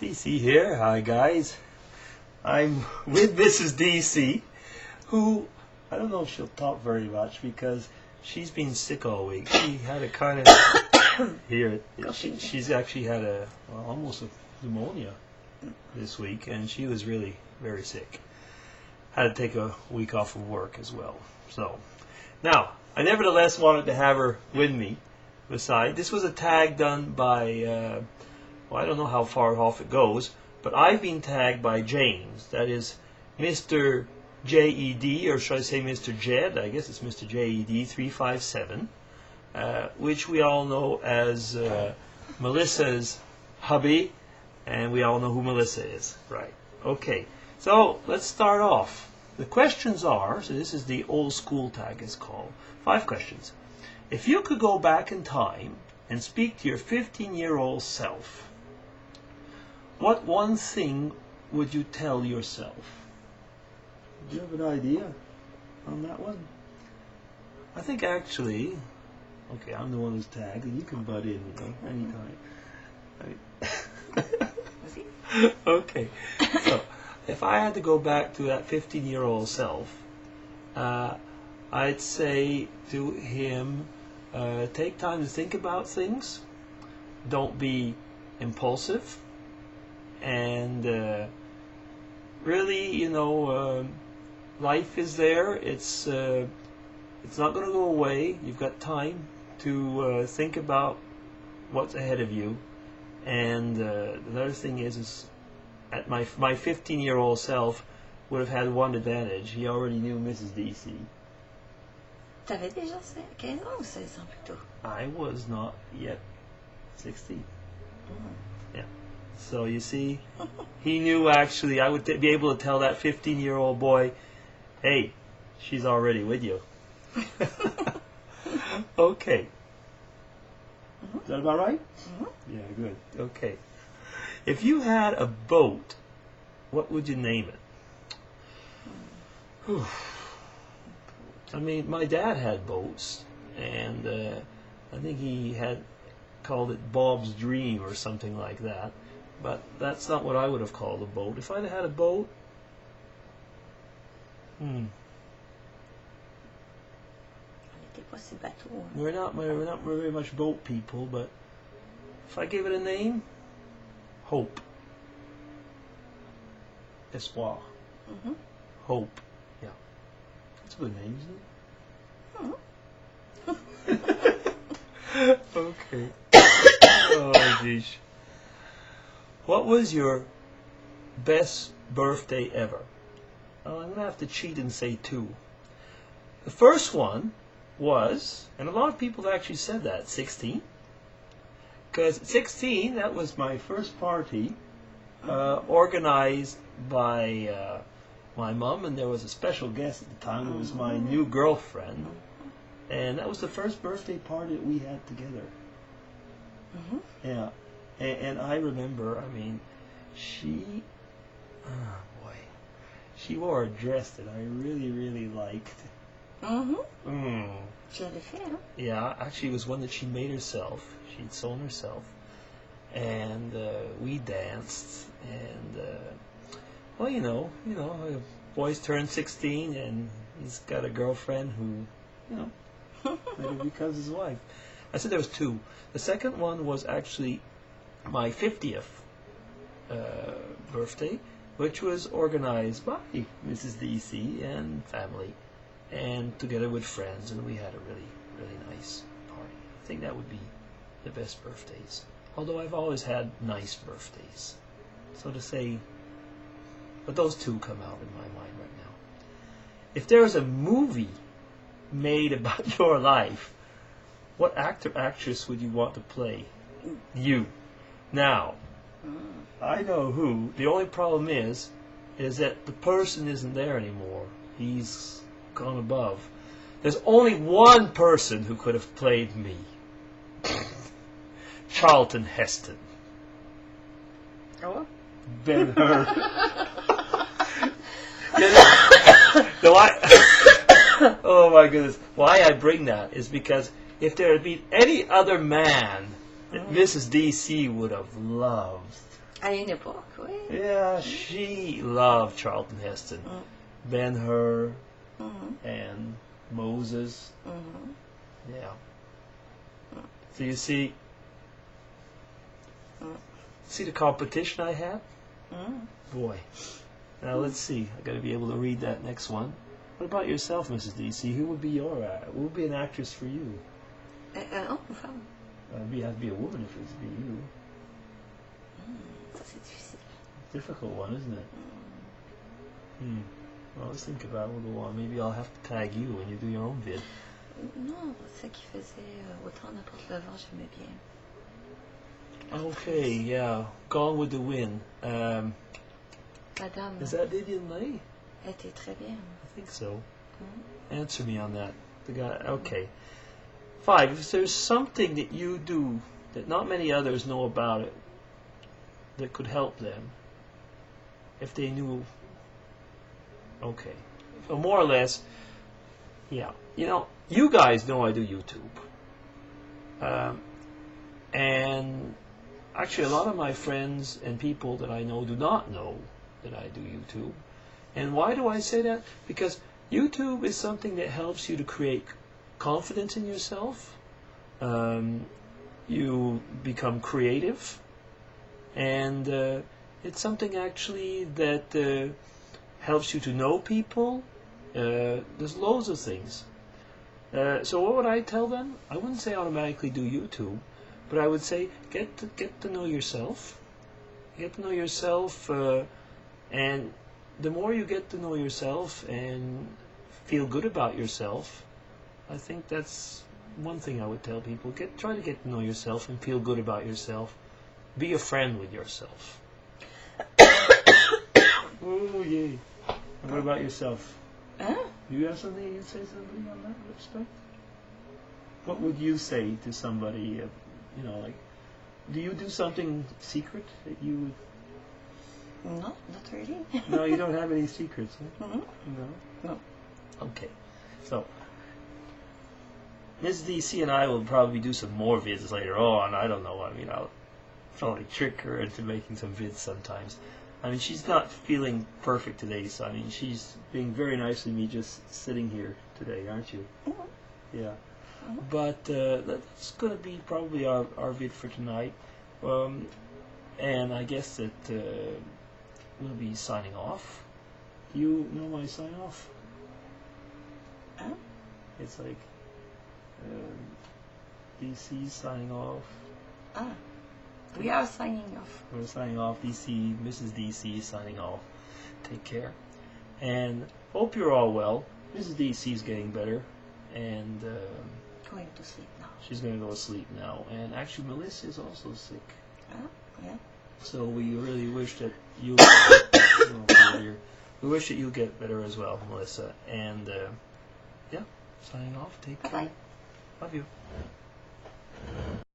DC here. Hi guys. I'm with Mrs. DC, who I don't know if she'll talk very much because she's been sick all week. She had a kind of she's actually had almost a pneumonia this week, and she was really very sick. Had to take a week off of work as well. So now I nevertheless wanted to have her with me. Beside, this was a tag done by I don't know how far off it goes, but I've been tagged by James. That is Mr. JED, or should I say Mr. Jed? I guess it's Mr. JED 357, which we all know as Melissa's hubby, and we all know who Melissa is, right? Okay, so let's start off. The questions are, so this is the old school tag, it's called. 5 questions. If you could go back in time and speak to your 15-year-old self, what one thing would you tell yourself? Do you have an idea on that one? I think actually, okay, I'm the one who's tagged, and you can butt in anytime. Okay, so if I had to go back to that 15-year-old self, I'd say to him, take time to think about things, don't be impulsive, and really, life is there. It's not going to go away. You've got time to think about what's ahead of you. And another thing is at my 15-year-old self would have had one advantage. He already knew Mrs. DC. T'avais déjà 15 ans ou 16 ans plutôt? I was not yet 16. Mm. Yeah. So you see, he knew actually. I would be able to tell that 15-year-old boy, hey, she's already with you. Okay. Mm-hmm. Is that about right? Mm-hmm. Yeah, good. Okay. If you had a boat, what would you name it? I mean, my dad had boats, and I think he had called it Bob's Dream or something like that. But that's not what I would have called a boat. If I'd had a boat, we're not very much boat people, but if I gave it a name, Hope. Espoir. Mm-hmm. Hope. Yeah. That's a good name, isn't it? Mm-hmm. Okay. Oh, geez. What was your best birthday ever? I'm going to have to cheat and say 2. The first one was, and a lot of people actually said that, 16. Because at 16, that was my first party organized by my mom, and there was a special guest at the time. It was my new girlfriend. And that was the first birthday party that we had together. Mm-hmm. Yeah. And I remember, I mean, she wore a dress that I really, really liked. Mm-hmm. She had a fait, huh? Yeah, actually it was one that she made herself. She'd sewn herself. And we danced. And, well, you know, a boy's turned 16 and he's got a girlfriend who, maybe becomes his wife. I said there was 2. The second one was actually my 50th birthday, which was organized by Mrs. DC and family, and together with friends, and we had a really, really nice party. I think that would be the best birthdays. Although I've always had nice birthdays. So to say, but those 2 come out in my mind right now. If there was a movie made about your life, what actor, actress would you want to play you? Now, I know who. The only problem is that the person isn't there anymore. He's gone above. There's only one person who could have played me. Charlton Heston. Oh? Ben-Hur. Oh my goodness. Why I bring that is because if there had been any other man that Mrs. DC would have loved, À une époque, oui. Yeah, she loved Charlton Heston. Ben-Hur and Moses. Yeah. So you see the competition I have? Boy. Now let's see. I got to be able to read that next one. What about yourself, Mrs. DC? Who would be who would be an actress for you? Un homme ou femme? It'd have to be a woman if it was to be you. Ça, c'est difficile. Difficult one, isn't it? Well, let's think about it a little while. Maybe I'll have to tag you when you do your own vid. Non, celle qui faisait autant n'importe le vent, j'aimais bien. Okay, yeah. Gone with the Wind. Madame, Is that Vivian Leigh? elle était très bien. I think so. Answer me on that. The guy. Okay. 5. If there's something that you do that not many others know about it that could help them, if they knew. Okay. So more or less, yeah. You know, you guys know I do YouTube. And actually, a lot of my friends and people that I know do not know that I do YouTube. And why do I say that? Because YouTube is something that helps you to create confidence in yourself. You become creative. And it's something actually that helps you to know people. There's loads of things. So what would I tell them? I wouldn't say automatically do YouTube, but I would say get to know yourself. Get to know yourself, and the more you get to know yourself and feel good about yourself, I think that's one thing I would tell people. Try to get to know yourself and feel good about yourself. Be a friend with yourself. Oh, yay. What about yourself? Hein? Do you have something you'd say to somebody on that respect? What would you say to somebody, like, do you do something secret that you would... No, not really. No, you don't have any secrets, huh? No. No? Okay. So, Ms. DC and I will probably do some more vids later on. I don't know. I mean, I'll probably trick her into making some vids sometimes. I mean, she's not feeling perfect today, so I mean, she's being very nice to me just sitting here today, aren't you? Yeah. But that's going to be probably our vid for tonight. And I guess that we'll be signing off. Do you know my sign off? Huh? It's like DC signing off. We are signing off. We're signing off. DC, Mrs. DC signing off. Take care. And hope you're all well. Mrs. DC is getting better. And Going to sleep now. she's going to go to sleep now. And actually, Melissa is also sick. Yeah. So we really wish that you... we wish that you get better as well, Melissa. And, yeah, signing off. Take care. Bye-bye. Love you.